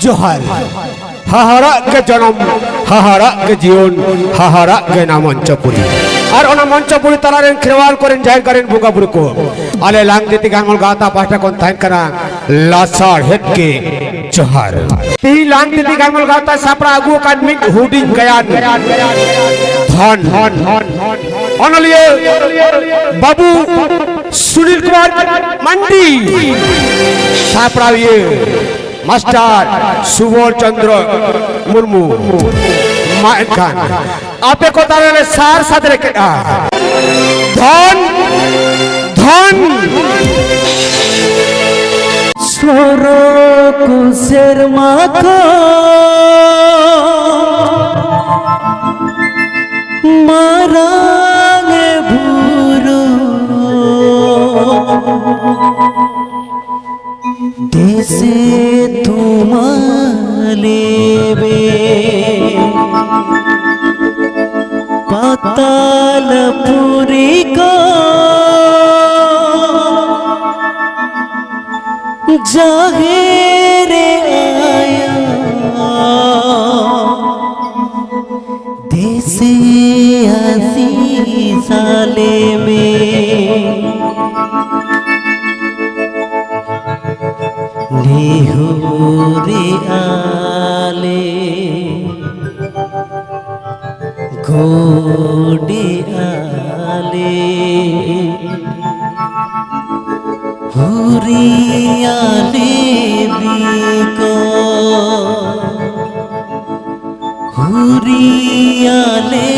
जोहार हाहारा के जन्म हाहारा के जीवन हाहारा के ना मंचपुरी और ओना मंचपुरी तलारेन खेवाल करेन जाहिर करेन बुगा बुरु को आले लांग दिति गानमल गाता पाटा कोन थाइन करा लासार हेड के जोहार ती लांग दिति गानमल गाता सापरा आगु का मिट हुडिंग गयान धन ओनलिए बाबू सुनील कुमार मंडी सापरा ये मास्टर सुबोध चंद्र मुर्मू खान आपे को तारे सार साथ रखे धन धन सोरो कुसेर माखो मारांगे भूरो देसे तुमालेबे पातालपुरी को जाहिरे आया देसे हसी साले में निहुरे आले घोड़े आले हुरियाले बिको हुरियाले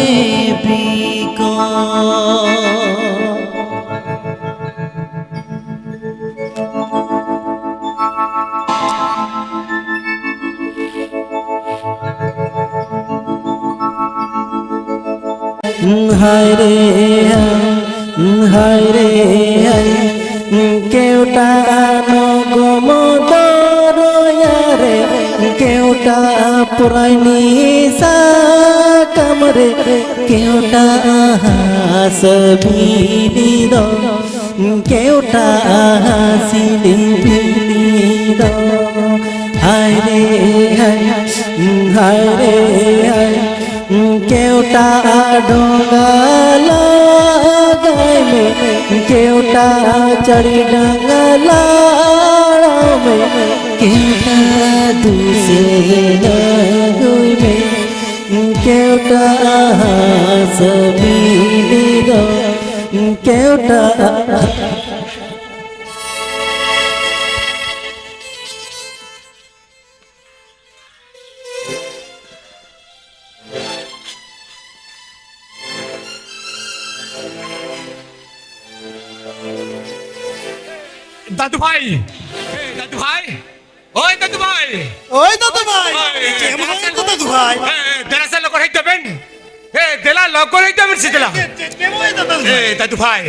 बिको हाय रे हाय केउटा नगमदर यारे केउटा पुरानी सा कमरे केउटा हासबिनी दो केउटा हासिनी बिनी दो हाय रे हाय केउटा डोंगाला गायमे केउटा चढ़ी डंगला में केउटा दूसे लगोइमे केउटा सबीनी दो केउटा दादू भाई ओए दादू भाई दादू भाई दरअसल लोग रही दबेन दिला लोग रही दबेन से दिला दादू भाई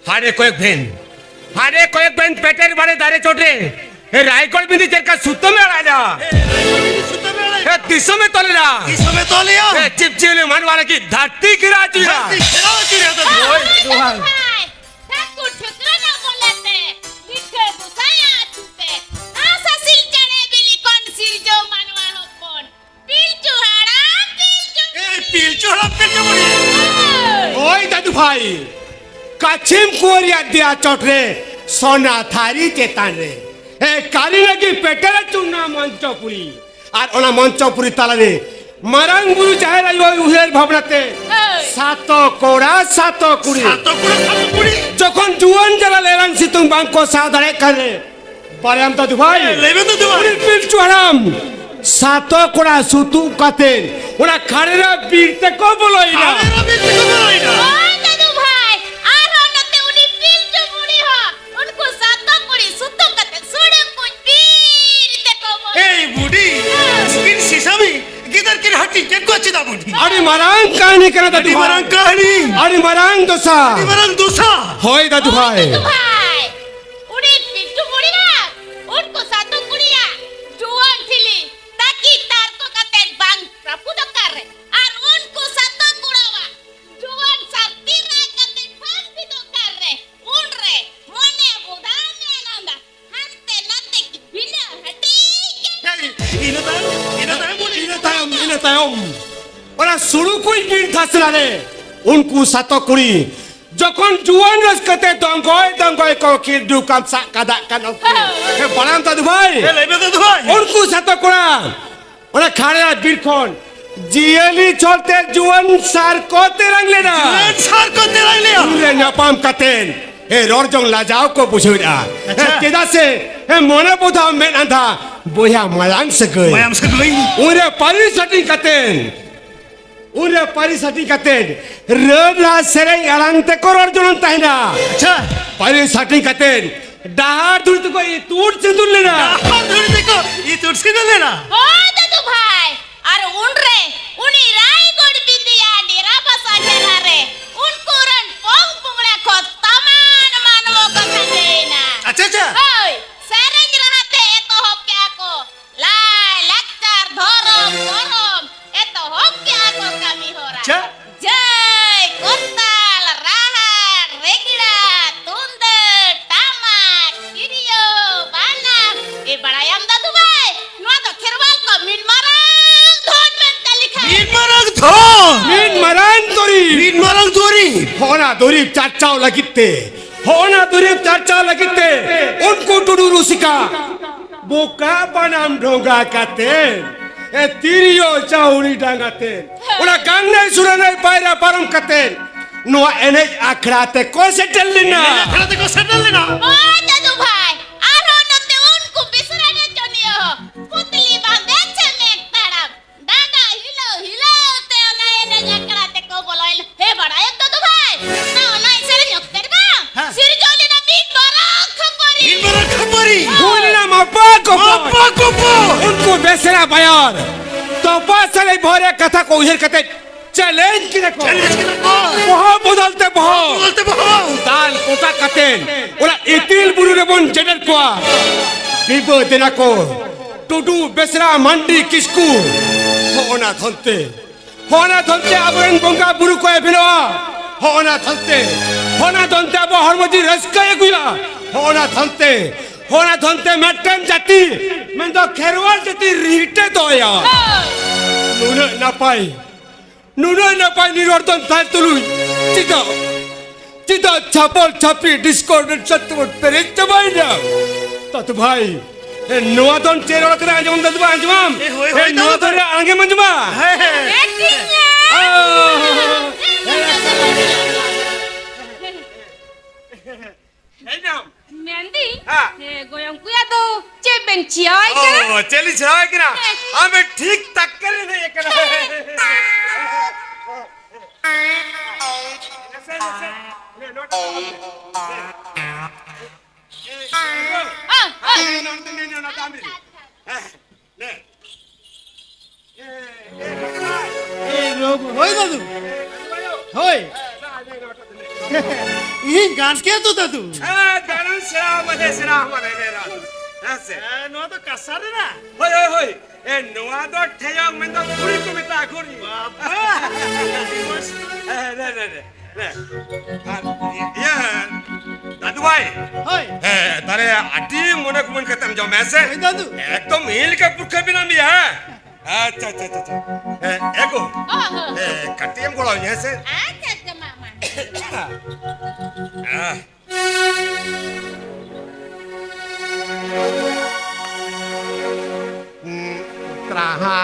हारे कोई बहन पेटेर बारे दारे चोटे रायगढ़ बिंदी चरका सुतो में आया दिसों में तोलेरा चिपचिले मन वाले की धरती गिरा दिया ओए दादू भाई कचिम कोरिया दिया चोटरे सोना थारी चेतान रे ए कारी लगी पेटेरा चुना मंचपुरी और ओना मंचपुरी ताला रे मरंग गुरु चाहे रही उहेर भावनाते सातो कोड़ा सातो कुड़ी जखन जुआन जरा लेलन सितुम बांग को सावधाने करे पर हम दादू भाई लेबे दादू भाई पिल चुहाराम सातो कोड़ा सुतु कते ओना खारेरा बीरते को बोलइना ओय दादू भाई आरो नते उनी पिल चुमुड़ी हो उनको सातो कोड़ी सुतु कते सोड़े कुछ बीरते को बोल ए बूढ़ी स्पिन सिसामी किधर की हट्टी के कोची दा बूढ़ी अरे मरांग कहानी करा दादू भाई मरांग कहानी अरे मरांग दोसा होय दादू भाई उनी पिल चुमुड़ी ना उनको सातो कुड़िया जुआन थिली ताकि तार को कते बांग प्रभु द कर और उनको सातो कुड़ावा जुआन साथी रे कते फान भी तो कर रे उन रे मोने बुधाने नंदा हंते नते की बिना हटी ina tayom ora suru koi bir thasrare unku sato kuri যখন জুয়ান রাস্তাতে দঙ্গয় কো কিডু কামসা কাদা কানো হে বলাম দাদু ভাই উনকু সাতো কোরা ওরা খাড়ে বীরখন জিয়ালি চলতে জুয়ান সার কোতে রাখলে না উরে নাপাম কাতেন হে ররজং লাজাও কো বুঝুরা কেদা সে হে মনে বোধা মেন আন্ধা বয়া মায়াং সগই উরে পারি সটি কাতেন Udah parisati katen, rela sereng alang tekor jonon tahina. আচ্ছা Parisati katen, dahar dulu tu kau itu cendur lena. ধরে দেখো ই তোর সিনালে না ও দাদু ভাই আর উনরে উনি রায়গড় বিন্দিয়া ডেরা বাসা ঠেলারে উনকুরন পং পুংড়া খো তামান মানব কথা নেই না আচ্ছা আচ্ছা ওই সেরেঞ্জ রাহাতে এত হোক কে আকো লাই লাকচার ধরম ধরম এত হোক কে আকো কামি হোরা আচ্ছা জয় কোতাল রাহার রেগড়া তুন্দ টামাক কিরিও বানা এ বড়ায়াম দাদু ভাই নোয়া তো খেরওয়াল কো মিন মারাং ধন মেনতে লিখা মিন মারাং ধন Min maran tori, মিন মারাং ধরি hona dorip cacau lagitte, hona dorip cacau lagitte, unku tudu rusika, buka panam dongga katen, tirio cauri dangaten, ora gangne surane paira param katen, noa enej akrate ko setelina. খেলা দেখো সেটালে না ও দাদু ভাই আর নতে উনকু বিসরানে জনিও পুতলি বাঁধেছে মেঘ তাড়াম দাদা Hilo Hilo তে না এনে জাকড়াতে কো বলাইল হে বড়ায়াম দাদু ভাই না না সেরে নিকতেরবা হ্যাঁ। সিরজলি না মিট মারাং খবরি মিন মারাং খবরি Hulina mapa kopo, আপা কোপো unku besera bayar, topa sale bhore katha ko uhir kate challenge kine ko, challenge কি দেখো boho bodalte boho. বলতে বলো Dal kota katen, ora itil buru rebon jeder koa. Bibo denako, tudu besra mandi kisku. Hona thonte abren bonga buru koe biloa. Hona thonte abo harmoji raska eguya. Hona thonte matten jati, mendo kherwal jati rihite doya. Nuna napai nirordon thal tului. Cita chapol chapi discorded chatut perit chabaina. Tatu bhai, noa don cherol kare anjum dadu anjum. এ হই হই Noa দাদু don ange manjuma. হ্যাঁ হ্যাঁ এটিংয়া Hey now. Mendy হ্যাঁ। গোয়ং কুয়া তো চেবেন চিয়াই করে Oh, chali chai kina. Ame thik tak kare nahi kara. হই দাদু হই ই গান কে তো দাদু নোয়া তো কাসারে না নোয়া তো ঠেয়ং মেন তো পুরি কবিতা ঘুরি দাদু ভাই হয় তারে আটি মনে কুমন খতম যাও মেসে হই দাদু একদম মিল কে পুরখে বিনা भी है अच्छा अच्छा अच्छा एको कटियम गोला यहाँ से আচ্ছা আচ্ছা মামা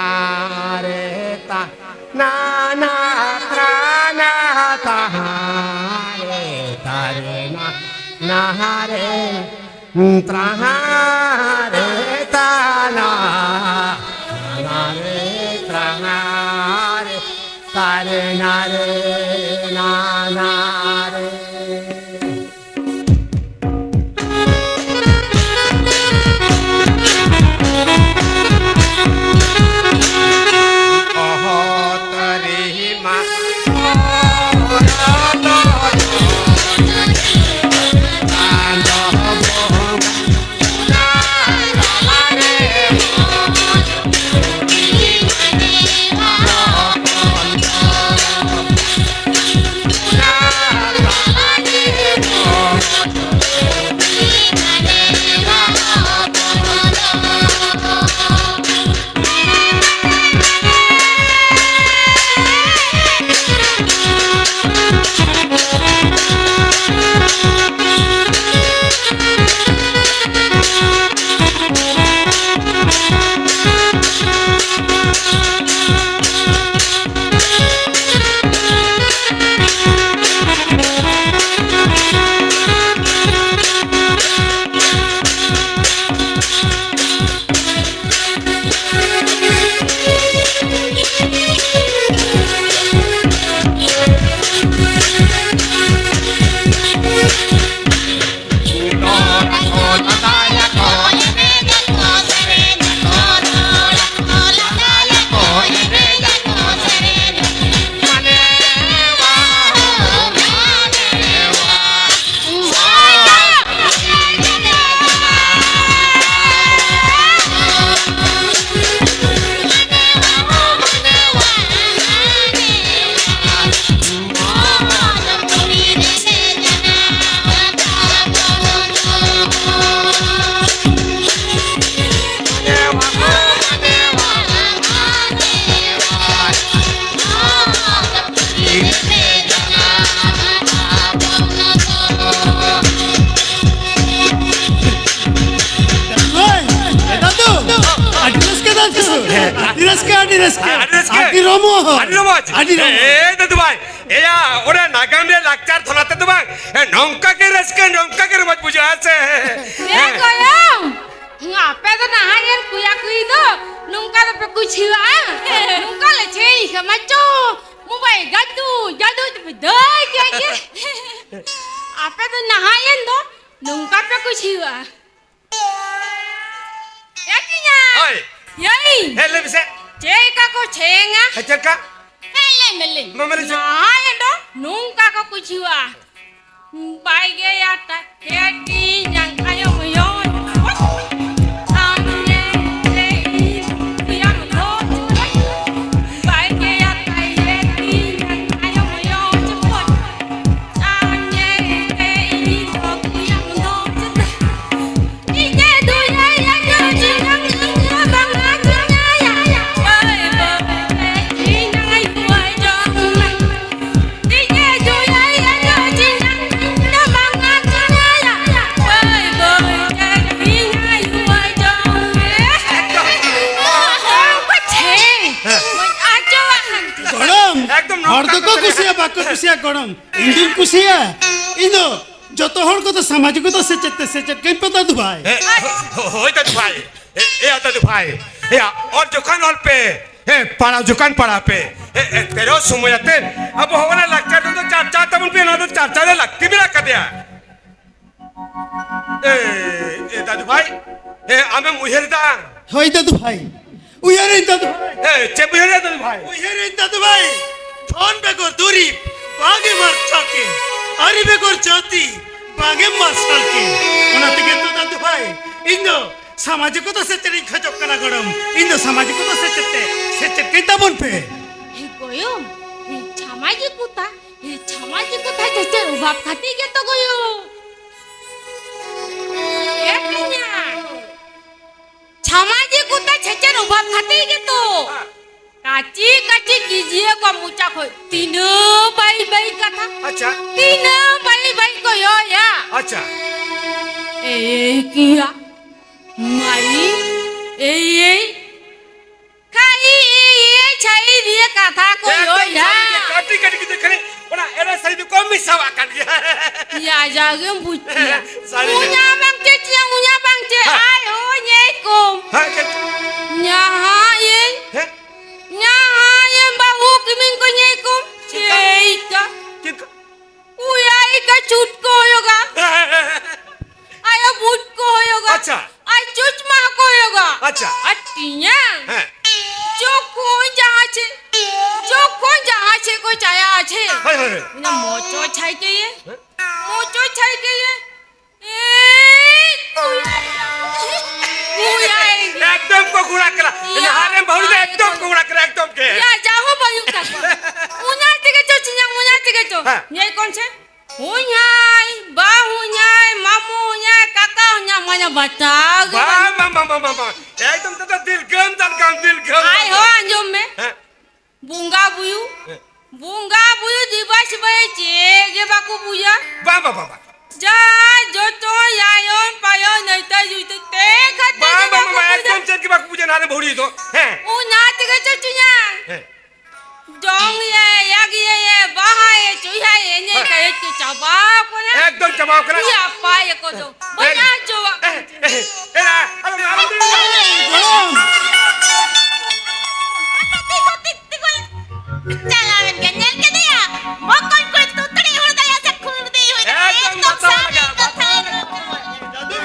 Trahare ta na na trana tahare tare na hare trahare ta na re trahare tare na re na re দাদু আডি রাস্কা আডি রমো আডি রমো এ দাদু ভাই এয়া ওরে নাগাম রে লাকচার ধলাতে তো ভাই নঙ্কা কে রেস্কে নঙ্কা কে মত বুঝা আছে Ê goyong, ngapain tuh nahan kuya kui itu, nungka tapi kuciwa, nungka leceh sama cu, mau bayi jadu tapi doi aja. Apa tuh nahan tuh, nungka tapi kuciwa. Ya kinya, Oi. yai, হেলে বিসে cek aku cenga, হেচার কা helai melin, Mama leceh. nahan tuh, nungka aku kuciwa. Bayi gaya tak hati yang kayak muyon. গরম একদম হরদক কুসিয়া বাক্য কুসিয়া গরম ইন্দিন কুসিয়া Indo যত হর কত সামাজিকতা সেচেত কেমপে দাদু ভাই ওই দাদু ভাই এ দাদু ভাই এ ওর দোকান অল পে পাড়া দোকান পাড়া পে তেরো সময়তে अब होना लगता तो चाचा तब पे ना तो चाचा ने लगती भी रख दिया ए दादू भाई ए हमें मुहरदा হই দাদু ভাই উয়ারে দাদু ভাই ए চেবুহরে দাদু ভাই উয়ারে দাদু ভাই ফোন বেগর দূরি বাগে মার চাকে আরি বেগর জাতি বাগে মার সালকে ওনা থেকে তো দাদু ভাই ইন্দো সামাজিকতা সেচেরি খজক করা গরম ইন্দো সামাজিকতা সেচেতে কেতাবন pay goyong, chamaji kuta cecer ubah kati gitu goyong. Ya kinya, chamaji kuta cecer ubah kati gitu. Kaci gizinya kamu cakoi, tina baik kata, अच्छा tina baik goyong ya. अच्छा Kia, mai, kai cai dia kata goyong ya. काटी काटी के देखने ओना era सही तो कम मिसावा काट गया Ya jangan buci. Sorry, Punya bang ceci yang punya bang ceci. Ha. Ayo nyekum. हां के Nyahayin. है Nyahayin bahu kiming ko nyekum. Cika. कि Uya ika cutko yoga. Ayo butko yoga. अच्छा Ay cuc mah ko yoga. अच्छा Artinya. है Joko jahat ce ko caya ce. हाय हाय Punya moco cai ke ye. Moco cai ke ye. एकदम को गुड़ा करा Ya. हारे बहु एकदम को गुड़ा करा एकदम के Ya jauh banyak tak. Punya tiga co cinyang punya tiga co. Ha. Nyai konse. Punyai, bahunyai, mamunyai, kakaknya mana batag. बा एकदम तो दिल गम दिल गम Ai ho anjum me. Bunga buyu dibas bae cege baku buya. बा Ja joto yayon payon naita yutu te khate बा एकदम चल के बाकू पूजन हारे बहुड़ी तो हैं Punya tiga co cinyang. Dong ye, yagi ye, baha ye, cuya ye, ni kayak tu cabak mana? एकदम जवाब करा Iya apa ya kau tu? Banyak coba. Era গরম Jangan ganyan ka na ya. Makon ko ito tari ho na sa kurdi ho. एकदम मजा आ गया দাদু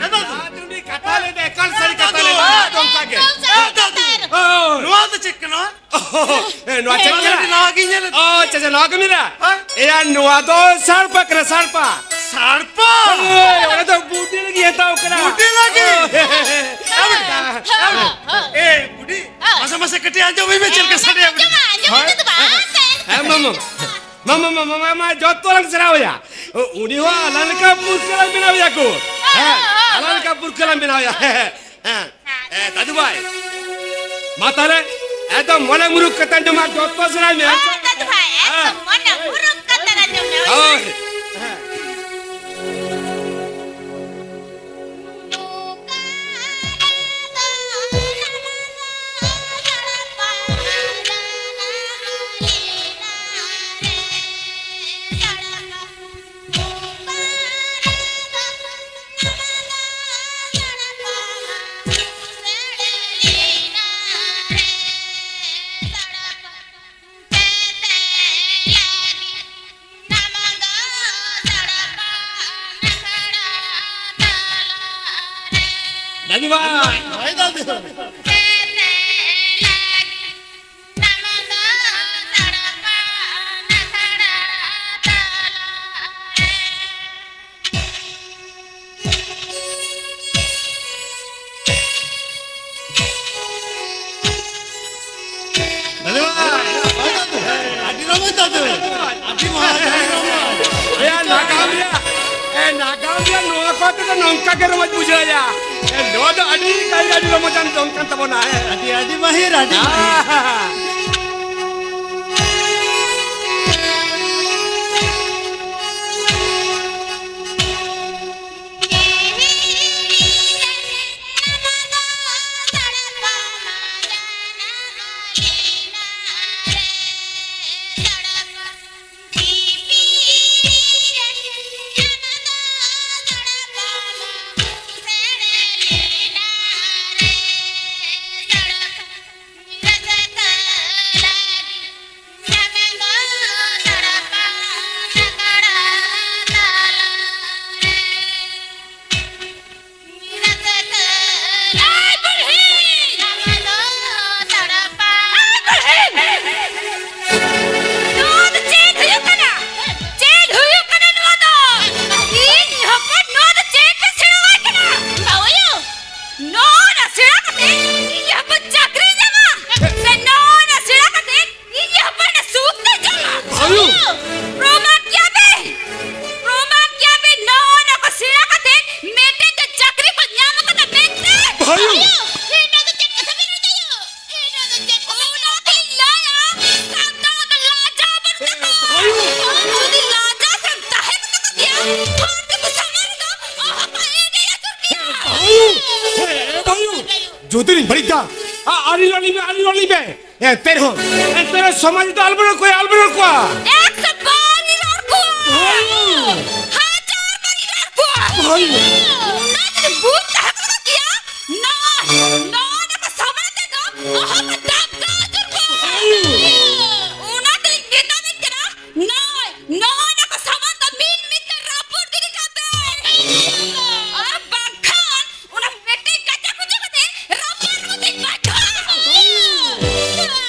এ দাদু তুমি কাটালে দে কাল সারি কাটালে একদম কাগে নোয়া তো চেক কেন নোয়া চেক মাঝে করা না গিয়ে ও চাচা লগ মিরা এয়া নোয়া তো সারপা করে সারপা সারপা ওরা তো বুটি লাগিয়ে তাও করা বুটি লাগে? এ বুড়ি মাসে মাসে কেটে আজ ওই বেচের কে সাড়ে মামা যত রং সেরাওয়া উনি হো আলানকা পুরকলাম বিনাওয়া কো হ্যাঁ আলানকা পুরকলাম বিনাওয়া হ্যাঁ দাদু ভাই মাতারে এত মনে মুরুক কথা জমা যত সেরাই মে Mana buruk kata raja ওই दादू भाई ওই দাদু দাদু ভাই ওই দাদু আদি রমন দাদু আদি মহারাজ nagamia no ko to nongka ke ro bujra ya no do adi kai adi ro mojan tongkan tabona আদি আদি মাহির আদি जोतरी बड़ीदा आरी लोली बे ए तेरो समाज तो अलबरो को एक सौ बारी लड़को हजार बारी लड़को भाई ना तेरे भूत तहत किया ना ना ना का समझ दे दो ओह का दाग का जरको उना तेरे गीता में करा ना ना ना का समझ तो मीन मीन रापुर गिरी का बे और बंखान उना बेटे कच्चा कुछ बते रापुर को देख बैठो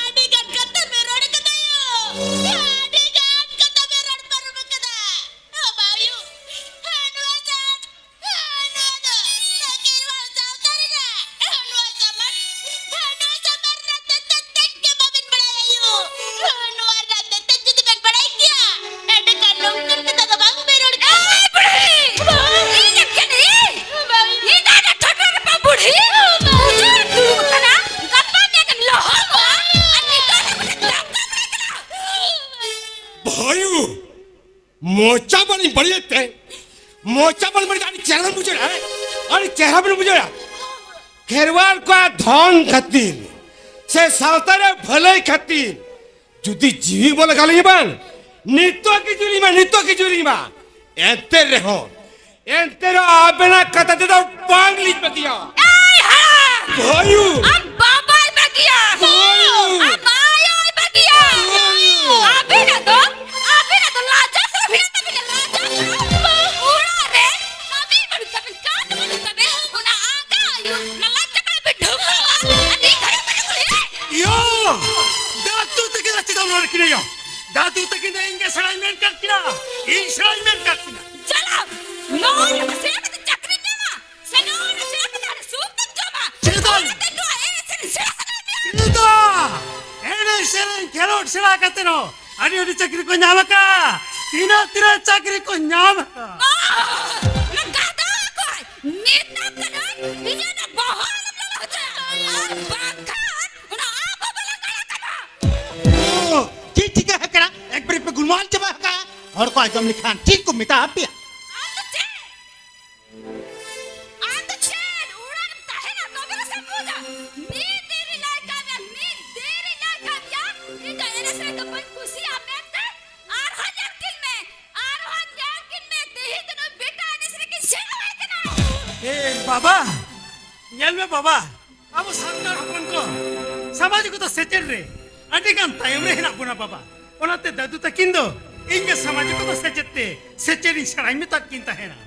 आड़ी का कत्ता में रोड का दयो आड़ी का कत्ता में रोड पर रुक का ओ बायू हनुआजा सकीर वाला जावतारी ना हनुआजा मर रात तक के बाबिन बढ़ायो हनुआजा तक जुद बन बढ़ाई क्या एड का नौकर के दादा बाबू में रोड ए बुढ़ी ये जब के नहीं ये दादा छोटा रे बुढ़ी मुझे तू तना गप्पा में के लोहा हुआ अन्नी तो भाई मोचा बड़ी बढ़िया ते मोचा बड़ी आनी चेहरा मुझे है अरे चेहरा पर मुझे खेरवाल को धन खातिर से सावतारे भले खातिर जुदी जीवी बोले गाली बान नित्य की जुरी मा एंते रो आबेना कता दे दो पांगली बतिया ए हरा भाई अब बाबा बगिया अब आया बगिया अबे ना तो लाजा से भी लाजा उड़ा रे अभी बड़ी तब काट बड़ी तब उना आगा आयु ना लाजा का भी ढुका अन्नी घरे पर यो दातू तक दाची दाम रखने यो दातू तक इंगे सलाइमेंट करकिना इन सलाइमेंट करकिना चला नो ना से का चक्री देवा से नो ना से का सूप जमा चल तेनु ए से Ilda! Ene seren kelot sila kateno. Ani odi chakri ko nyamaka. Tina tira chakri ko nyamaka. Nagada ko. Nita kanan. Iya na bahal na laja. Bakar. Una ako bala kaya kana. ठीक है करा एक बार पे गुलमान चबा का और को आजम लिखान ठीक को मिटा Apia Ando chen. Uran tahe na to mera se puja. Me deri laika ya. Ida ene se ka pai खुशी आमेते. आर हजार किल में तेही तनो बेटा निसरे की सेवा है kana. ए बाबा ᱧᱮᱞ ᱢᱮ बाबा अब संतान हपन को समाज को तो सेचेर रे अटी गान तायम रे हेना बुना बाबा ओनाते दादू तकिन दो इंगे समाज को तो सेचेते सेचेरी सराई में तकिन ताहेना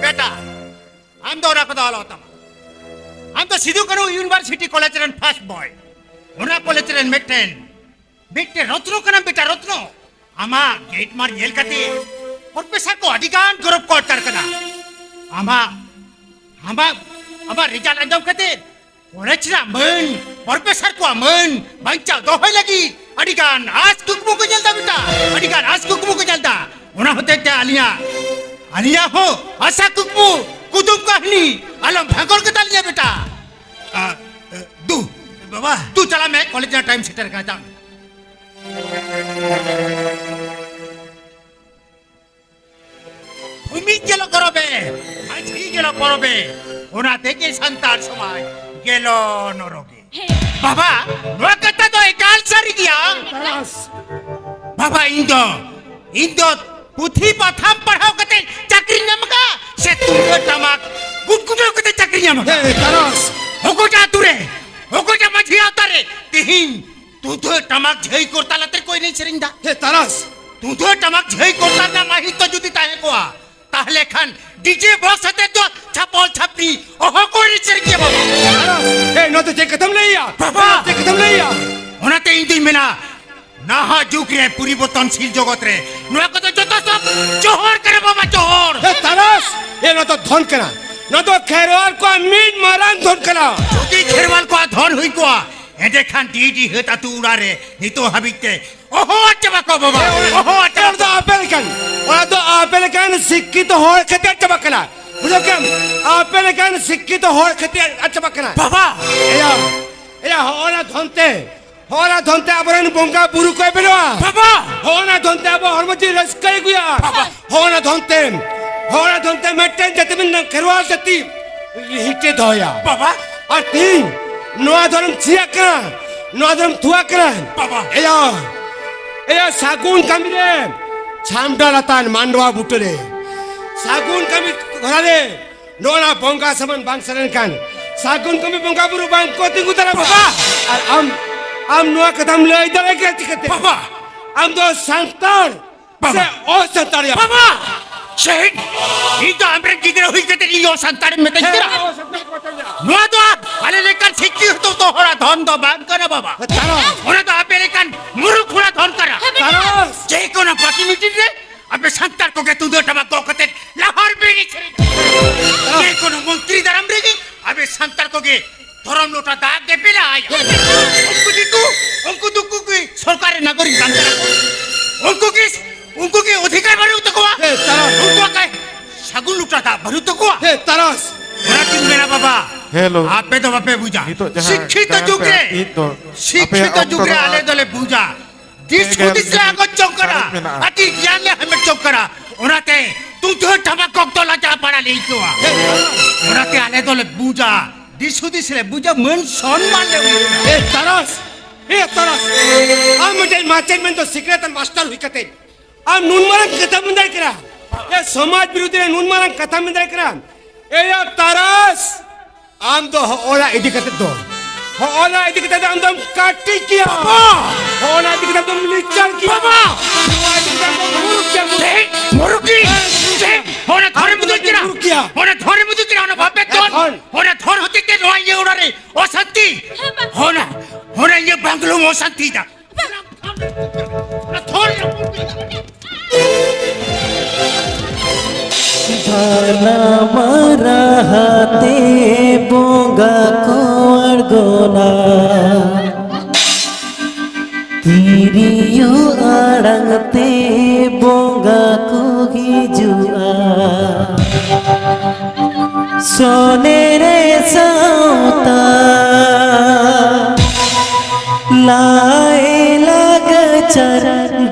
बेटा हम दौरा को दाल होता हम तो सिद्धू करो university college run first boy ओना कॉलेज रन मेटेन बेटे रत्नो कना बेटा रत्नो आमा गेट मार येल कते प्रोफेसर को अधिकान गौरव कोटर कना आमा आमा आमा रिजल्ट अंजाम कते कॉलेज रा मन प्रोफेसर को मन बांचा दोहै लगी अधिकान आज कुकमु को जलदा बेटा अधिकान आज कुकमु को जलदा ओना होते ते आलिया हो आशा कुकमु कुतुब कहानी आलम भागोल के डालिया बेटा दू बाबा तू चला मैं कॉलेज का टाइम सेटर करता हूं भूमि गेलो करबे माछी गेलो करबे ओना থেকে संतार समाज गेलो नरगे बाबा नो कथा तो एकाल सारी दिया बाबा इंदो पुथी पाथाम पढ़ाओ कते चाकरी नमका से तुम टमाक गुटगुटो कते चाकरी नमका तारस होकोटा तुरे होकोटा माझी आवतारे तिहिन तू तो टमाक झई करता लते कोई नहीं सरिंदा हे तारस तू तो टमाक झई करता ना माही तो जुदी ताहे कोआ ताहले खान डीजे बॉक्स हते तो छापल छापनी ओहो कोई नहीं सरिंदा बाबा हे नो तो जे खत्म नहीं या बाबा जे खत्म नहीं या ओनाते इंदुई मेना नाहा जुग रे পরিবর্তনশীল জগৎ রে নয়া কত যত সব জোহর করে বাবা জোহর हे तारस ये नो तो धन करा नो तो खेरवाल को मीट मारन धन करा যদি খেরওয়াল কো ধন হই কো এদে খান ডিডি হেতা তু উড়ারে নিতো হাবিতে ওহো আচ্ছা কো বাবা ওহো আচ্ছা तो अपेलिकन शिक्षित हो खते चबकना बुझो केम अपेलिकन शिक्षित हो खते चबकना বাবা एया एया होना धनते अबरन बंगा बुरु कय बेलवा বাবা होना धनते अब हरमती रसकय गुया होना धनते मेटेन जते बिन खेरवाल जति हिटे दया বাবা और तीन नोआ धर्म छिया करा नोआ धर्म थुआ करा বাবা एया सागुन कामिरे छामडा लतान मांडवा बुटरे सागुन कामी घराले नोना बंगा समन बांगसरन कान सागुन कामी बंगा बुरु बांग कोति गुतरा बाबा और हम नोआ कदम ले इधर के चिकते বাবা हम दो संतान से ओ संतान या বাবা শহীদ এই তো আমরা কিদরে হই কতে লিও সন্তান মেতে কিরা নোয়া তো আলে লেকার শিক্ষি হতো তো হরা ধন দ বান করে বাবা ওরা তো আমেরিকান মুরুখ ফুড়া ধন করা तारस যে কোন প্রতিনিধি রে আপনি সন্তান কোকে তু দো টাকা কোকতে লাহোর বেরি ছেড়ে যে কোন মন্ত্রী দ্বারা আমরেগি আপনি সন্তান কোকে ধরম লোটা দাগ দে পেলা আয় অঙ্কু দুকু কি সরকারের নাগরিক দান করা उनको के अधिकार भरू तो कोआ हे तारस उनको काय सागुन लुटा था भरू तो कोआ हे तारस ओरा तुम मेरा बाबा हेलो आपे तो बापे बुझा इ तो जहाँ शिक्षित जहाँ जुग रे इ तो शिक्षित आपे जुग रे अंतर आले दले बुझा दिस एक खुदिस रे आगो चौकरा भारत में ना। अति ज्ञान ले हमें चौकरा ओराते तू तो ठमा कक्तो लाचा पड़ा ले कोआ ओराते आले दले बुझा दिस खुदिस रे बुझा मन सम्मान ले हे तारस हम मुझे माचन में तो सीक्रेट मास्टर हुई कते हम नूनमारन कथा मंदाय करा ये समाज विरोधी नूनमारन कथा मंदाय करा ए या तारस हम तो ओला इदी कते दो ओला इदी कते हम तो काटी किया ओला इदी कते हम निचल किया बाबा ओला इदी कते हम मुरुक किया मुरुकी होने धरे मुदु किरा मुरुकिया होने धरे मुदु किरा होने बापे धन होने धन होते के रोई ये उड़ारे ओ शक्ति होने ये बंगलो में शांति था भाला मारा हाथे बोंगा कोर गोला तिरियो आड़ंगते बोंगा को हिजुआ सोने रे साउता लाए लग चर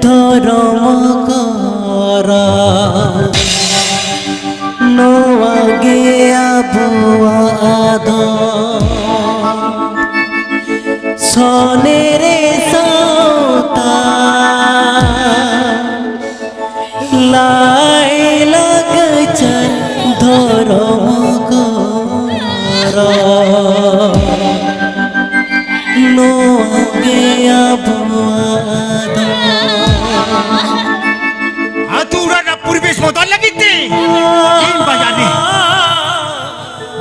धरम करा नोआगे आबुआ आदो सोने रे सोता लाए लग चर धरम करा नोआगे आबुआ आदो हाथुड़ा ना पूर्वेश मोदल लगी थी इन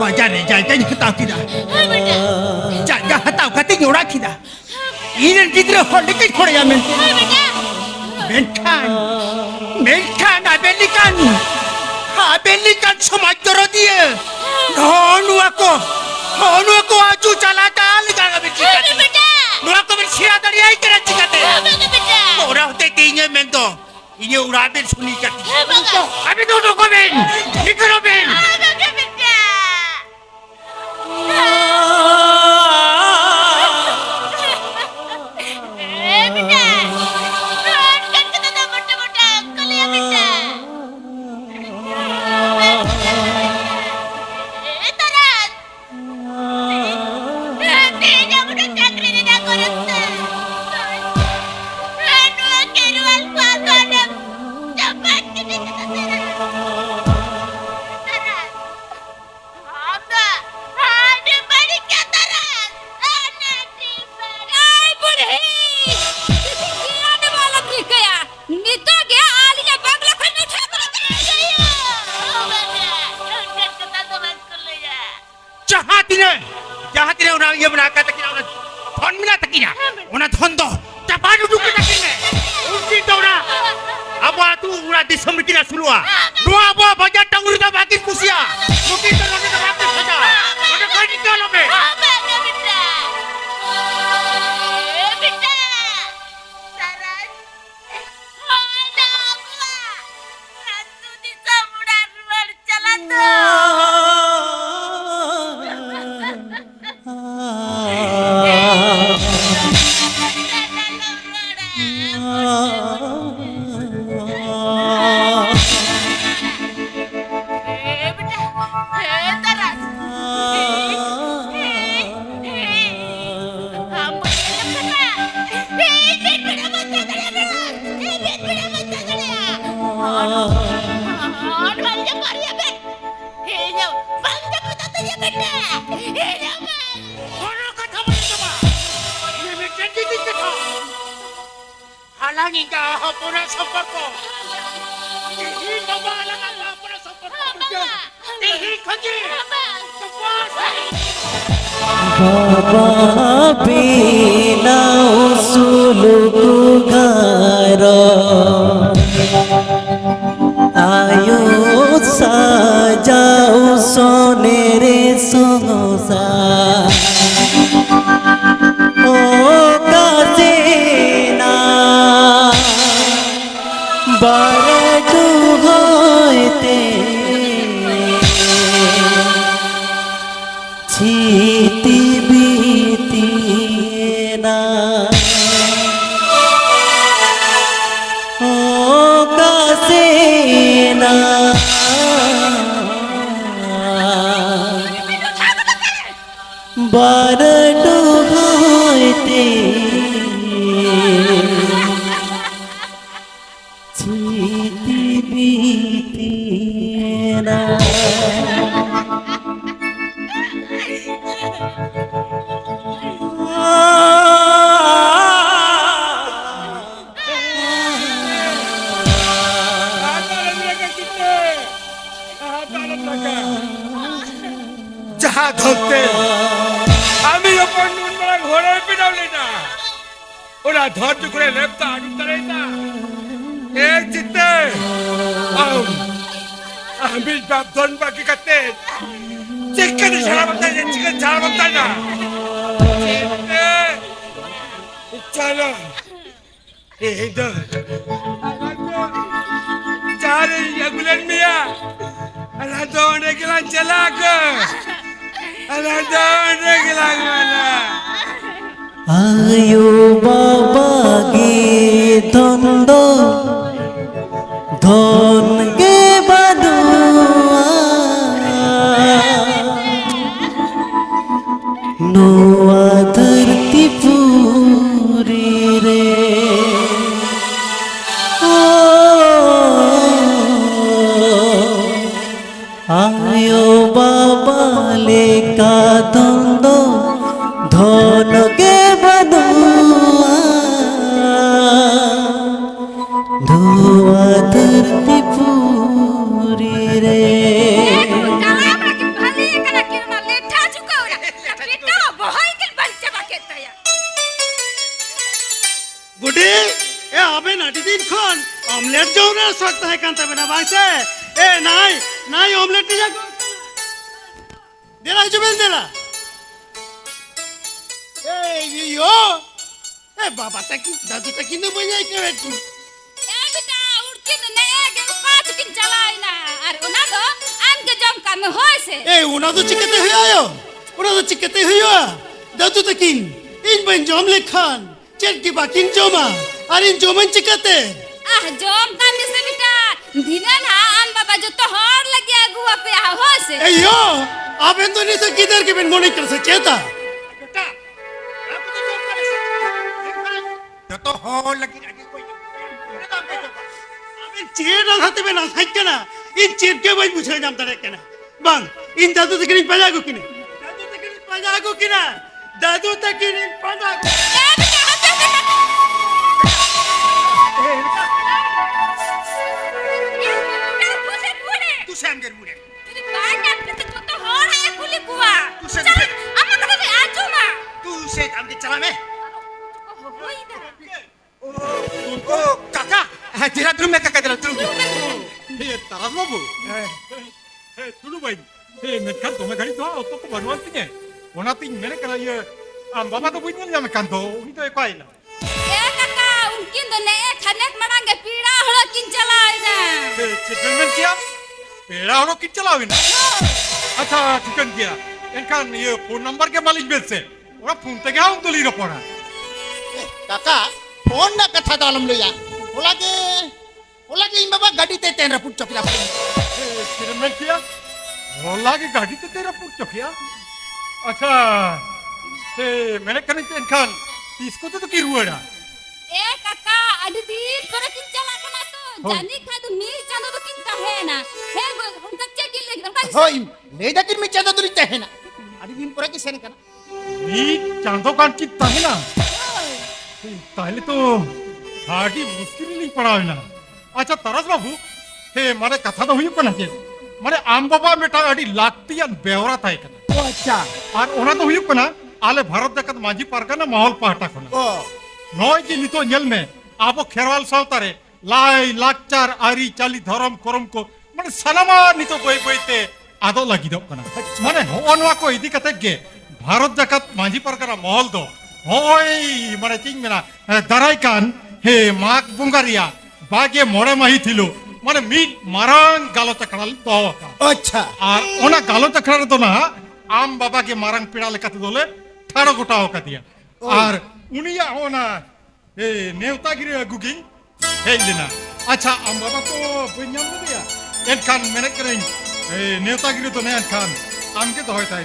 बाजाने रे जायगा हताव किदा हाँ बेटा जायगा हताव कते जोड़ा किदा इन गिद्रे होले के छोड़या मेंते हाँ बेटा मेंठान आबेलिकान समाज दरो दिए धनुआ को आजू चला डाल गागा बेटी हाँ बेटा नुआ को बेर छिया दरिया ही करा चिकाते हाँ बेटा ओरा होते तीने मेंदो इने उड़ाबेर सुनी करती हाँ बेटा अभी तो को बेन निकरो बेन हाँ बेटा बेटा मोटा अंकल है बेटा तरत तेजा मोटा चाकरी ना करत नुआ केरुआल पागडम जपत किती तरत आंदा आने बड़ी क्या तरत आने आई बुढ़ी आने वाला थी क्या नितो गया आलिया बंगला खोल में ठा कर गया ओ बेटा उनका कता तो बस कर ले जा जहाँ तिने उना ये बना का तकिना उना धन मिला तकिना उना धन दो चपाडू डुके तकिने उसी दौड़ा अब तू उड़ा दिसम किना सुलुआ नुआ बो बजा टंगुरी दा बाकी कुसिया मुकी तो लगे तो बाकी सजा उना कोई निकाल लोगे बेटा बेटा सरस हाय ना बुआ रत्तू दिसा मुड़ा रुड़ चला तो halangi ka hapon ang সম্পর্ক Tihi mabalang ang hapon ang সম্পর্ক Tihi kaji बाबा बिना सुलुकु घर आयो साजाओ सोनेरे संसार ओ कासेना बारजू होते छीती बीती ना ओ कासेना बारजू होते छीती बीती ना যাহা ধরতে আমি ওপর নুন মারা ঘরে পিটাবলি না ওরা ধৈর্য করে লেপটা আড়ু তারাই না এক জিতে আমি বাপধন বাকি কাটতে চিকেন ছাড়া বলতে চিকেন ছাড়া বলতে না চলো এই তো চারে এগুলেন মিয়া Aladone gilan celaka. Aladone gilan mana? आयो बाबा गे धंदो धन गे बदुआ नुआ धरती पूरी रे आयो बाबा लेका धंदो धन गे बदुआ धुआ धरती पूरी रे काला हमरा के भले एकरा के ना ले kaya. গুডি এ হবে না দিন খন অমলেট জৌনা সত্য হয় কান্তা বেনা বাংছে এ নাই নাই অমলেট নিয়ে যাগো দেলা জুবেন দেলা এই ইয়ো এ বাবা তা কি দাদু তা কি নেবো যাই কে একটু Ya beta urkin ne ge paach kin chalai na. Ar ona do am ke jom kam hoise. এ ওনা তো চিকেতে হই আয়ো ওনা তো চিকেতে হইয়া দাদু তা কিন ইন বেন জমলে খান চেট কি বাকিন জমা আর in Jomon চিকেতে Ah jom kam se beta dinan ha am baba jo to hor lagi agu ape hoise. এই ইয়ো আবেন তো নি তো কিদার কে বেন মনে করছে চেতা যত হল লাগি আগে কই আমি চেট হাতে বেনা থাককে না ইন চেট কে ভাই বুঝে নাম তারে কেনা বাং ইন দাদু থেকে নিন পাজাগো কিনে দাদু থেকে নিন পাজাগো কিনা দাদু থেকে নিন পাজাগো Ya beta hape তুই সামগের মুড়ে তুই সে আমকে চালামে ও কাকা হ্যাঁ তেরা তুমি মে কাকা তেরা তুমি हे तारास बाबू हे तुलू भाई हे मेkan तो मैं गाड़ी तो तो को बनवान तिने ओना तिन मेरे कना ये आम बाबा तो बुझने जा मेkan तो उनी तो एक आइला हे चिकन किया पेड़ा हरो किन चलावे ना अच्छा चिकन किया एनकान ये फोन नंबर के मालिक बेल से ओरा फोन ते गया तो लीरो पड़ा কাকা ফোন না কথা দালম লইয়া ওলাগে ইন বাবা গাড়িতে তেন রাপুট চকলা हे चिकन किया रोला की गाड़ी ते तेरा पुट चकिया अच्छा हे मेरे कने एनकान इसको तो की रुएड़ा হই লেদা কির মি চাঁদা দরি চাহে না আদি দিন পরে কি সেন কানা नी चांदो कान की ताहिना ताहले तो हाडी मुश्किल नहीं पड़ा है ना अच्छा तरस बाबू हे मारे कथा तो हुई कना जे मारे आम बाबा बेटा आडी लागती अन बेवरा थाय कना ও আচ্ছা और ओना तो हुई कना आले भारत देखत माजी पारगना माहौल पाटा कना ও नय जी नितो जेल में आबो खेरवाल सावतारे लाई लाचार आरी चाली धरम करम को माने सनामा नितो बय बयते आदो लगी दो कना माने होनवा को इदी कते गे भारत देखत माजी पारगना माहौल दो होय माने तिंग मेना दाराय कान हे माग बुंगारिया बागे मोड़े माही थिलो माने मीट मारांग गालो तकड़ाल तो আচ্ছা আর ওনা গালো তখড়া তো না আম বাবা কে মারাং পিড়া লেখাতে দলে ঠাড়ো গোটা ওকা দিয়া আর উনিয়া ওনা এ নেউতাগিরি গুগি হেলিনা আচ্ছা আম বাবা তো বইনাম দিয়া এন খান মেনে করেন এ নেউতাগিরি তো নেন খান আমকে তো হয় তাই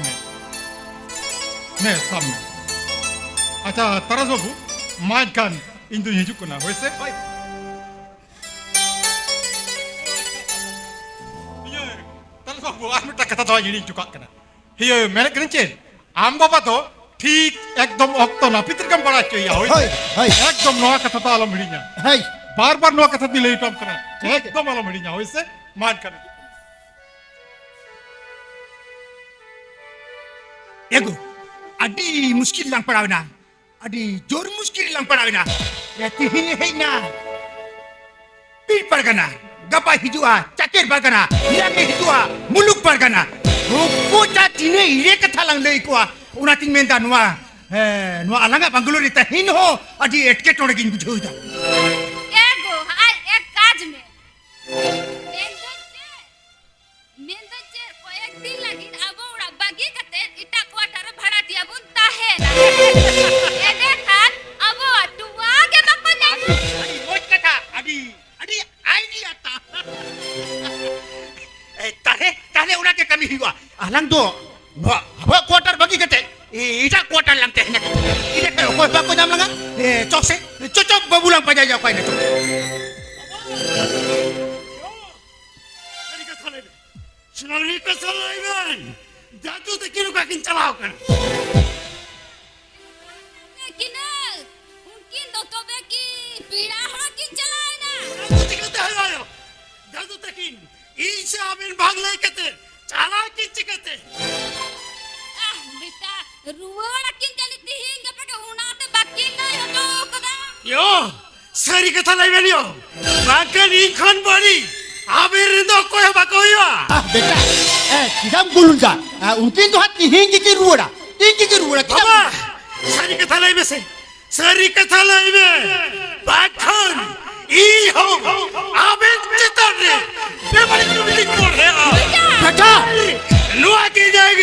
নে সামনে আচ্ছা তারা বাবু মাই খান ইন্দু হিজুক না হইছে তারা বাবু আমি টা কথা তো জিনি চুকা কেনা হিয়ে মেনে করেন আম বাবা তো ঠিক একদম অক্ত না পিতৃকাম পড়া চাইয়া হয়, হইছে হয়। একদম নয়া কথা তো আলম হিড়িনা হাই বারবার নয়া কথা দিলে এইটম করা একদম আলম হিড়িনা হইছে মান কেন এগো আদি মুশকিল lang padaw na adi jor muskil lang padaw na yati hey na pil pargana gapa hijua cakir pargana yake hijua muluk pargana rupo cha tine ire katha lang lei ko unating menda nuwa nuwa alanga bangalore ta hin ho adi etke todegin bujhoida oi kata adi adi idea ta tahe unake kami hiwa alang do ba quarter bagi kate ita quarter lang teh na ita kayo ko ba ko jam lang chokse chocok babulang pa jaya ko na to সোনালি কথা লাইবেন দাদু তো কিরু কাকিন চালাও কেন দাদু থেকে তো হলো দাদু তকিন ইসা আমিন বাংলায় কতে চালা কি চিকতে Ruwa na kin jalit di hinga pa ka Yo, sari kata lain beliau. Bahkan ikan bari, abir itu kau yang baku ya. बेटा किधम बोलूं जा उनके तो हाथ हिंगी की रुड़ा किधम Apa? Sari kata lain bese. Sari kata lain be. Bahkan iho, abir kita ni. Bagaimana kau boleh kau ya? बेटा Luar kijang,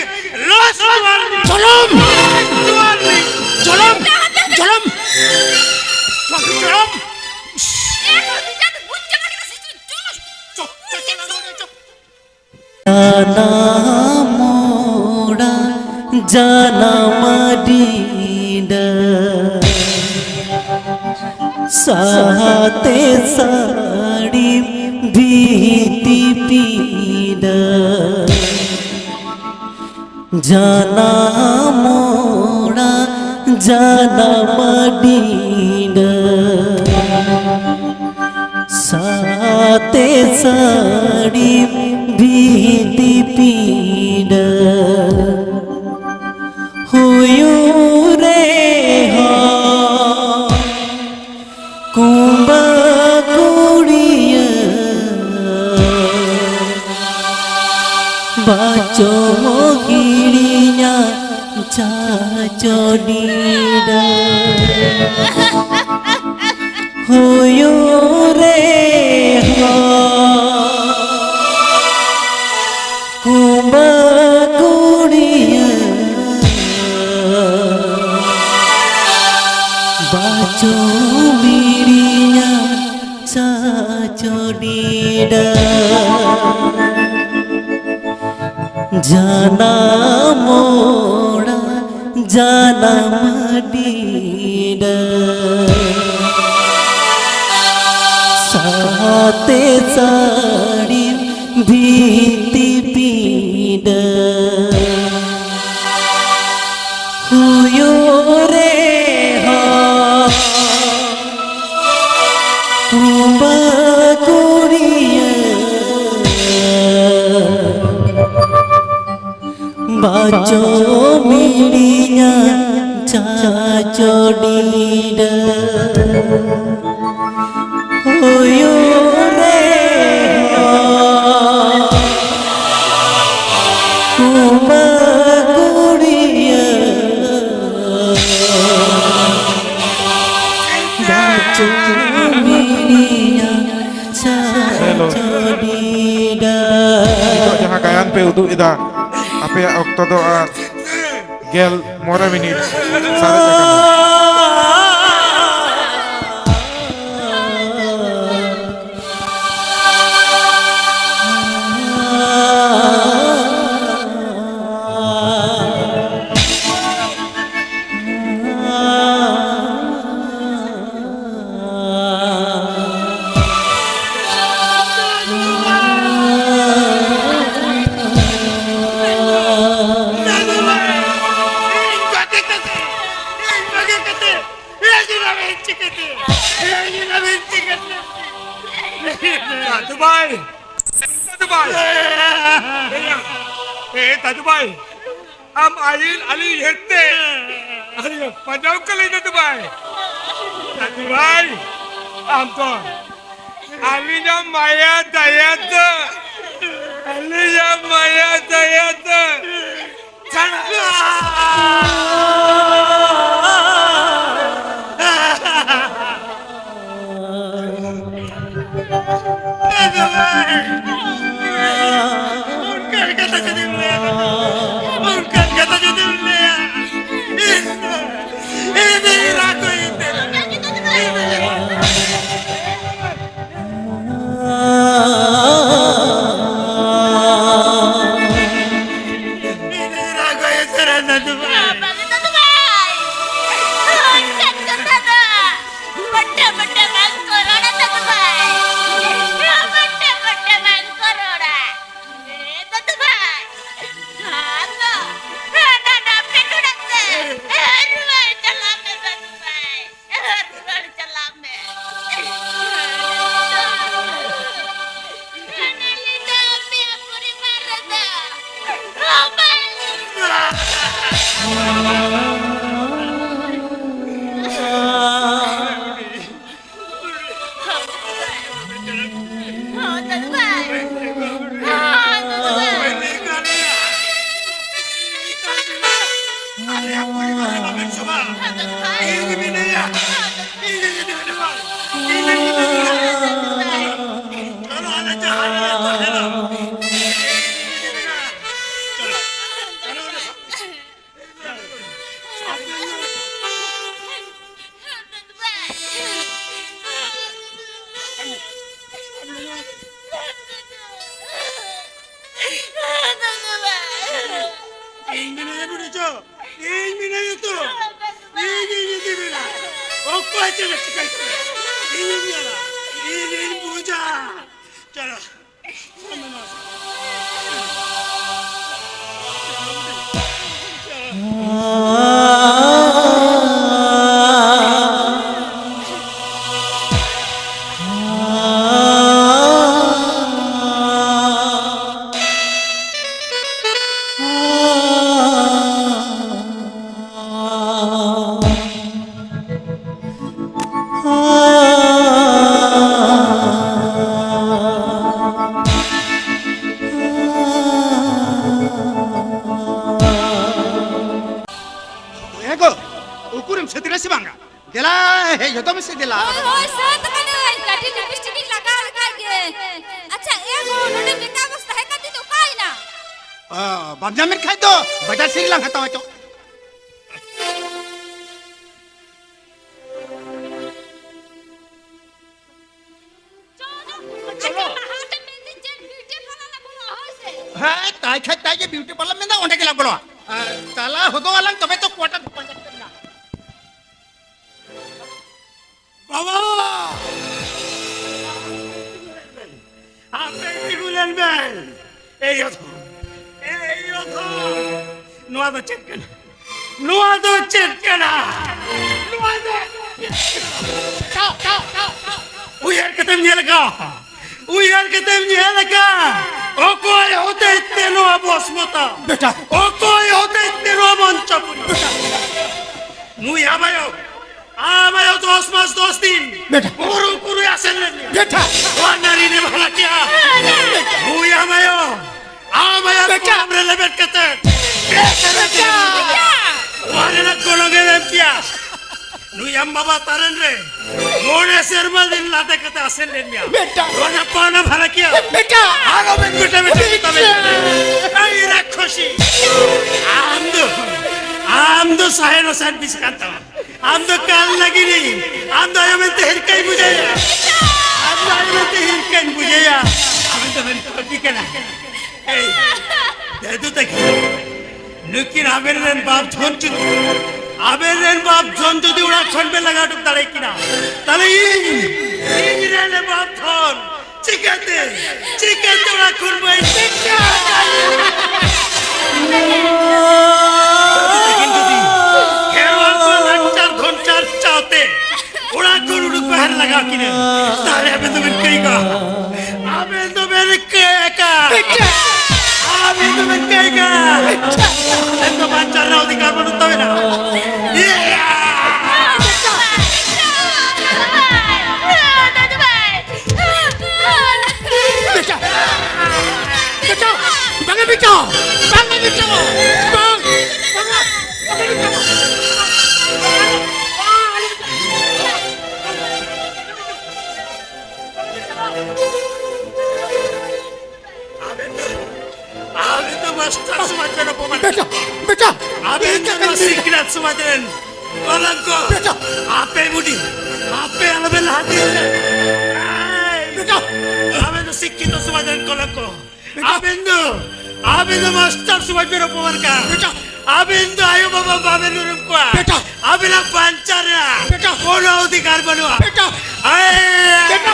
los luar. चलम Luar ni. चलम चलम Jom. Jangan buncang lagi ke situ. Jom. जाना मोड़ा जाना Medina साते साड़ी भीति पीना जाना मोड़ा जाना मदीना साते साड़ी भीति पीड़ा हुयू रे हो कुंभा कुड़िया बाचो गिड़िया चाचो डीड़ा हुयू रे हो कुंभा कुड़िया बाचो मीड़िया चाचो डीड़ा जाना मोड़ा जाना मडीड़ा साते साड़ी भीति पीड़ा हुयो रे हो कुंभा कुड़िया बाचो मीड़िया चाचो डीड़ा हुयो रे हो कुंभा कुड़िया बाचो media चाचो डीड़ा Untuk jaha kayan pe uduk ida ape okto do gel mora minit sare jaga Dubai Dubai Dubai am ayin ali hette ali panjau kali Dubai Dubai am to ali nya maya dayat ali nya maya dayat Bukan kata jadi melihat. Bukan kata jadi melihat. Ini ragu itu. Ini ragu yang serana tu. Ini binaya. Ini binaya. Ini binaya. Kalau ada jahat itu adalah. Ini binaya budijo. Ini binaya itu. Ini binaya. Oke aja nak cakap. Ini binaya. Ini buja. Cakap. Ego, ukurim setirasi bangga. Gela, jodoh mesti gela. ওই সাত কানে কাটি lipstick লাগা লাগে আচ্ছা এগো ননে বেকা অবস্থা হে কাটি তো পাই না Bamjamin khai to, bajar siri lang kata waco. চলো হাতে মেহেন্দি জেন বিউটি পার্লার বলো হইছে Hai, tai khai tai je beauty parlor menda onde gela bolo. Tala hodo alang tobe to kuota panjat karna. বাবা আপনি এগুলেন বেন এই autumn নোয়া তো check কেনা নোয়া তো চেক কেনা নোয়া তো উইয়ার কেতেম নিয়েলকা উইয়ার কেতেম নিয়েলকা ও কই হতে ইত্তে নোয়া বসমতা বেটা ও কই হতে ইত্তে নোয়া মঞ্চপুরি নুই আমায় তো 10 মাস 10 দিন বেটা পুরো পুরো আসেন বেটা ওয়ানারি নে ভালা কিয়া মুই আমায় বেটা আমরা লেবেট কেতে ওয়ানে না কোলো গেলেম কিয়া নুই আম বাবা তারেন রে মোনে শর্মা দিন লাতে কেতে আসেন রে মিয়া বেটা ওনা পানা ভালা কিয়া বেটা আগো বেটা তবে এই রাক্ষসী আমদো সাহেনো সান বিসকাতা আমদো কাল লাগিনি আমদো আয়মেতে হিরকাই বুঝাইয়া আমদো আয়মেতে হিরকাই বুঝাইয়া আমি তো বেন কপি কেনা এই দেদু তাকি লুকির আবেরেন বাপ ধন চুদ আবেরেন বাপ ধন যদি উড়া ছনবে লাগাটুক দাঁড়াই কিনা তাহলে ইংরেলে বাপ ধন চিকাতে উড়া খুনবো लगा कि ने तारे अबे तो मैं कहीं का अबे तो मैं कहीं का तो बात चल रहा अधिकार पर उतना भी ना बेटा अबे तो सीक्रेट सुमादन कोलंको आपे बुडी आपे अलबे लाती बेटा अबे तो सिक्की तो सुमादन कोलंको अबे तो मास्टर सुमादन उपवर का बेटा अबे तो आयो बाबा बाबे नुरुम को बेटा अबे ना पंचरा बेटा कोनो अधिकार बनवा बेटा बेटा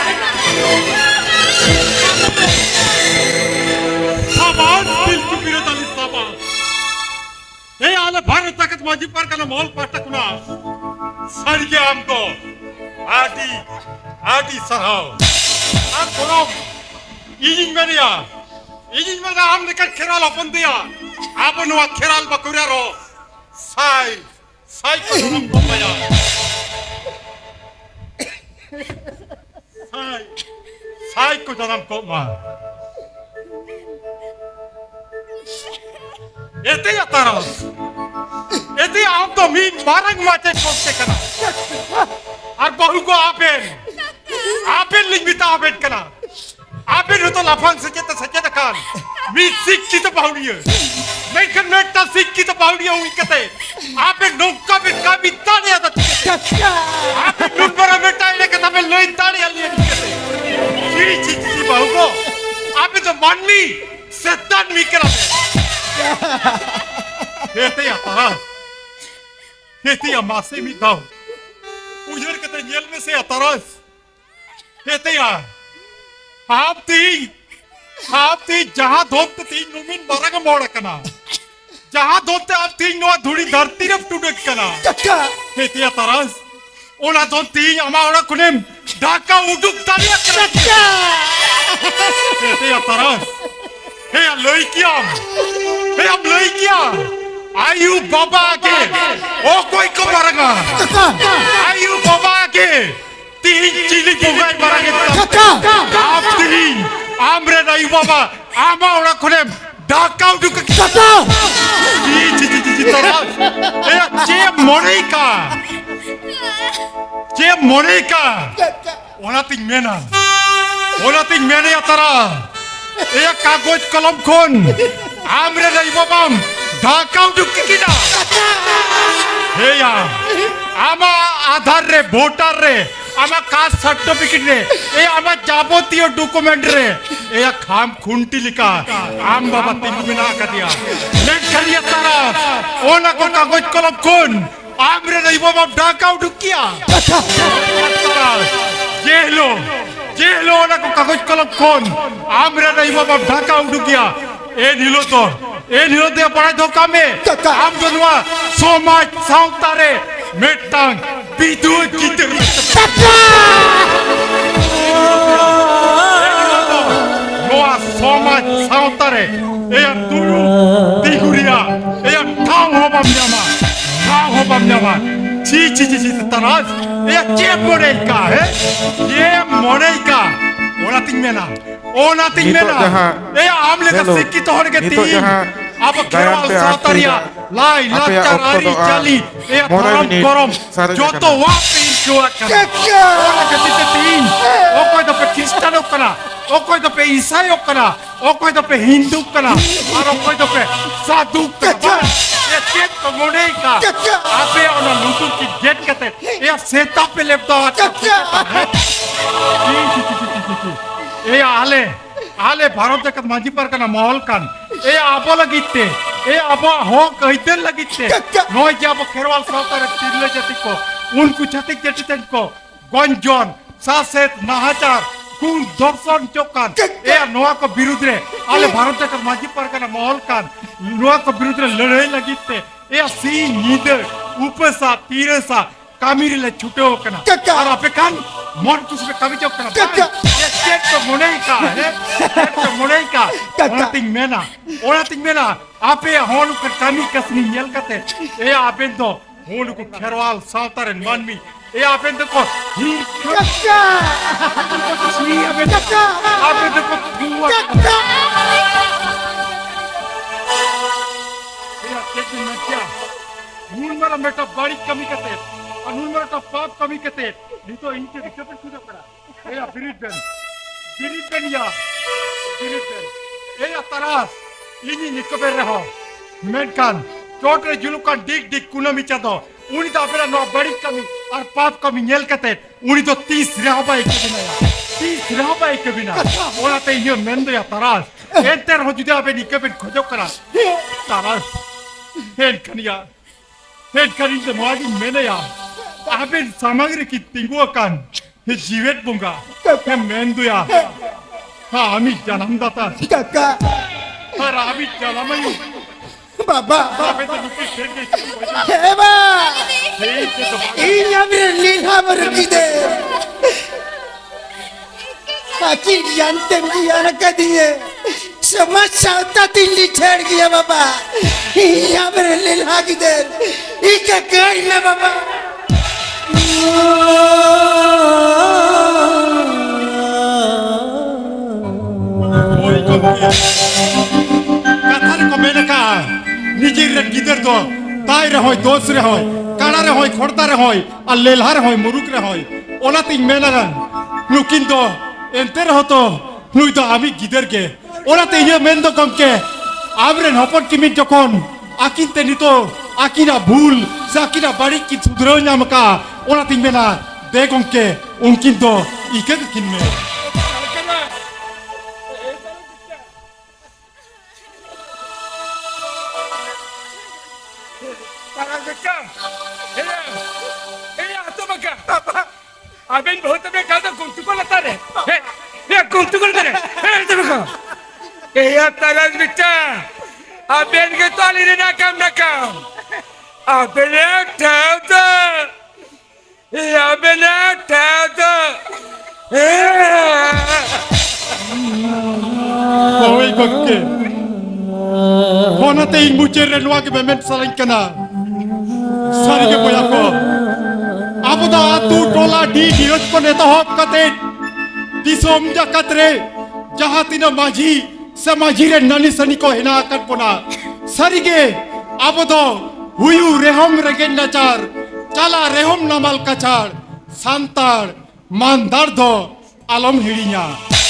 सामान बिल्कुल विरोधाली सामान हे आले भारत ताकत माझी पार kana mall patakuna sarge amko adi sarhao আর কোন ইজিং মেরিয়া আমনে কার খেরাল আপন দিয়া আপন ওয়া খেরাল বা কইরারো সাই কোন বম্বায়া সাই কো জানাম কো মা এতে Tarash Jadi am to min barang macam kau kena. Ar bahu ko apel limita apel kena. Apel itu lapang saja kan. Mi sik kita bahu dia. Mereka mereka sik kita bahu dia umi kata. Apel nongka bet kami tani ada. Apel nunggu mereka ini kata apel lain tani alih kata. Ciri bahu ko. Apel tu manmi setan mi kena. Hete ya taras. Hete ya masih mi tahu. Ujar kata nyel में से taras. Hete ya. आप ती जहाँ धोते तीन नुमिन बरंग मोड़ कना. जहाँ धोते आप तीन नुआ धुड़ी धरती रफ टूट कना. हेती या तरस. ओना धोते तीन हमारा कुनेम ढाका उड़ुक तालिया कना. हेती या तरस. हे हम लई किया. आयु बाबा के. ओ कोई को बरंगा. आयु बाबा के. तीन चिली बुगाई बरंगे. आप तीन. Amre na ibaba, ama orang kunem, dakau du ke kita. Ci taras, ce Monica, ona ting mena ya tara, kagoj kolom kon, amre na ibabam, dakau du ke kita. ama Aadhaar re, voter re. আমার caste certificate রে এই আমার যাবতীয় document রে এই খাম খুন্টি লিখা আম বাবা তিন বিনা কা দিয়া নেট খালিয়া তারা ওনা কো কাগজ কলম কোন আমরে নাই বাবা ঢাকাও ঢুকিয়া তারা জেলো ওনা কো কাগজ কলম কোন আমরে নাই বাবা ঢাকাও ঢুকিয়া এ নিলো দে পড়াই ধোকামে আম জনওয়া সমাজ সাউতারে মেটাং বিদুত কিতে Noa somaj sautare, eya dulu dihuria, eya kau hobam nyama, ci taras, eya cie moreika, ona ting mena, eya amle ka sikki tohor ke ti, apa keral sautaria, lai lakar ari jali, eya tharam korom, joto wapi Orang kata tin, okoi dope Kristen okana, okoi dope Isai okana, okoi dope Hindu okana, ar okoi dope Sadhu okana. Ye jet ko moneika, ape ona lutu ki jet kate, ye seta pe lepto acha. Ye ale Bharat dekat maji par kana mahal kan, ye abo lagitte, ye abo ho kahiten lagitte, noi je abo kherwal sautare tirle jatiko. उनको छतिक जटितन को गंजन सासेत नाहाचार कुल दर्शन चौकान ए नोआ को विरुद्ध रे आले भारत का माजी परगना महल कान नोआ को विरुद्ध रे लड़ाई लगिते ए सी नीदर उपसा तीरसा कामिरी ले छुटे होकना और आपे कान मन कुछ में कमी चौकना ये चेक तो मुनेई का ओनातिंग मेना आपे होन कर कमी कसनी यल कते ए आपे तो होन को खेरवाल सावतारन मानमी ए आपन तो को आपन तो को दुआ या केते नच्या नून मरा बेटा बड़ी कमी कते अनून मरा तो पाप कमी कते नी तो इनके दिक्कत खुद करा ए बिरिटन ए तरास इनी निकबे रहो मेनकान Total julukan dik kunami chado. Uni to apela no badi kami ar paap kami nyel kate. Uni to 30 rehabai ke bina ya. 30 rehabai ke bina. Ona te iyo mendo ya taras. Enter ho jude ape nikabin khojok kara. Taras. Hen kani te moagi mene ya. Ape samagri ki tingu akan. He jiwet bunga. He mendo ya. Ha ami janamdata. Har ami janamayu. Baba, Eva, ini ambil lilha berkide. Kaki jantan dia nak dia, semua sauta tinggi cer dia baba. Ini ambil lilha kide, ika kau ini baba. Katakan kau menakah? Nijiran gitar tu ताई रे होय दोस रे होय काड़ा रे होय खोड़ता रे होय और लेल्हा रे होय मुरुक रे होय ओनातिंग मेनागा नुकिन दो एंते रहो तो नुई तो आमी गिदर के ओनाते ये मेन दो गमके आबरेन हपन किमिन जखन आकिन ते नितो आकिना भूल से आकिना बाड़ी की सुधरो नामका ओनातिंग मेना दे गमके उनकिन दो इके किन में Aben बहुत में कहता कुंतु को लता रे ये कुंतु को लता रे ये देखो ये तालाज बिचा aben के ताली रे ना काम aben एक ठावता ये aben एक ठावता Hoy gomke Kona te ing mujer renua ke bemen saling kena Sari ke boya ko Abu da atu tola di diot ko neta hop kate Disom jakatre jahatina maji samaji re nani sani ko hina akat pona Sari ke abu do huyu rehom regen nachar Chala rehom namal kachar Santar mandar do alam hirinya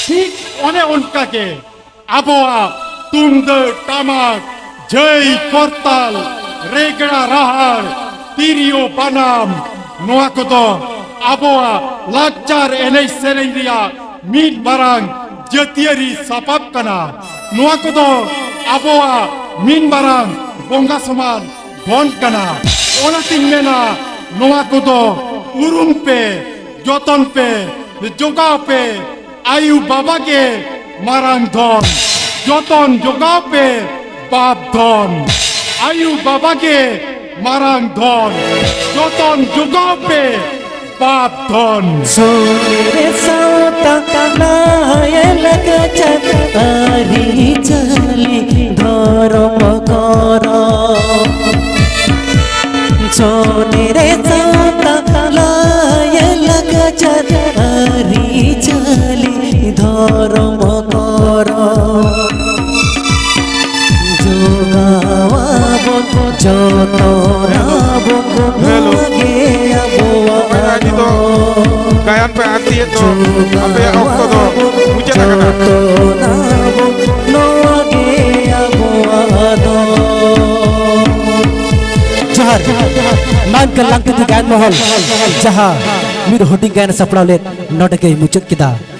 Tik one onka ke Aboa Tunda Tamak Jai Kortal Regna Rahar Tirio Panam Noa kodo Aboa Lakchar Enei Serendia Mid Barang Jatiari Sapap Kana Noa kodo Aboa Min Barang Bonga Saman Bon Kana Ona Tingmena Noa kodo Urum Pe Joton Pe Joga Pe Ayu Baba ke Marang Don Joton Joga Pe Bab Don Ayu Baba ke Marang Don Joton Joga Pe Bab Don Sore sauta naya lagachat ari chali dharam kara Sore sauta naya lagachat ari chali dharam kara Jogawa bon jotona bon Hello. ge aboa Kaya dito gayan pe anti ito ape okto do mucha na kana Jahar man kalang tigaan mohol Jahar mir hoding gayan saprawlet nodage mucuk kita